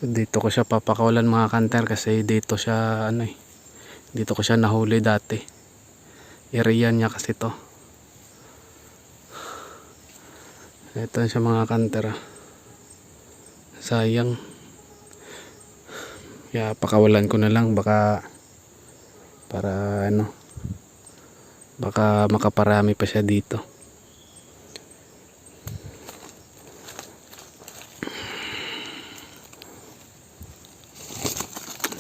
So dito ko siya papakawalan mga kanter kasi dito siya dito ko siya nahuli dati. Area niya kasi to. Ito siya mga kanter. Sayang. Kaya pakawalan ko na lang baka para baka makaparami pa siya dito.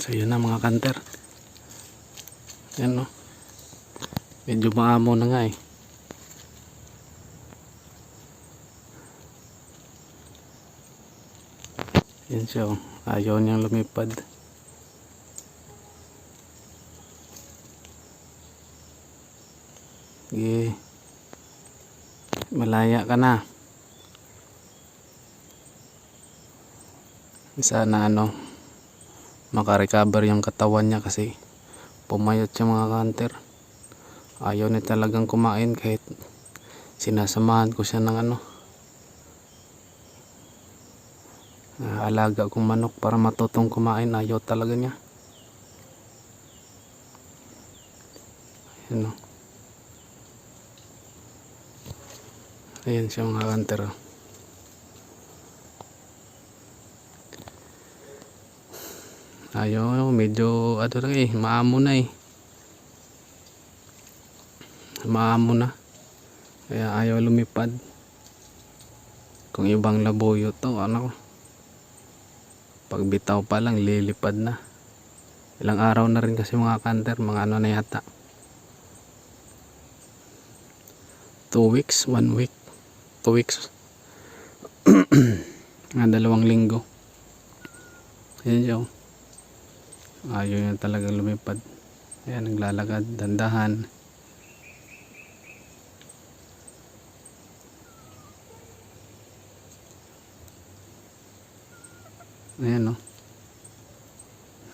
So yun na mga kanter. Yan no. Medyo maamo na nga eh. Yan siya oh. Ayaw niyang lumipad. Sige. Malaya ka na. Sana makarecover yung katawan niya kasi pumayat siya mga kanter. Ayaw niya talagang kumain kahit sinasamahan ko siya ng alaga kong manok para matutong kumain. Ayaw talaga niya. Ayan o. Ayan siya mga kanter. Ayaw, medyo maamo na eh. Maamo na. Kaya ayaw lumipad. Kung ibang labuyo to, pagbitaw pa lang lilipad na. Ilang araw na rin kasi mga kanter, mga na yata. 2 weeks, 1 week, 2 weeks. Mga 2 linggo. Ayan siya. Ayaw niya talagang lumipad. Ayan, naglalakad, dandahan. Ayan o.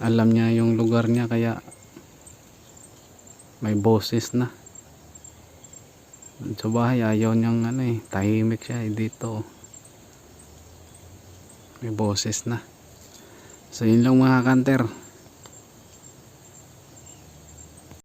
Alam niya yung lugar niya kaya may boses na. Sa bahay ayaw niyang tahimik siya dito. May boses na. So yun lang mga kanter.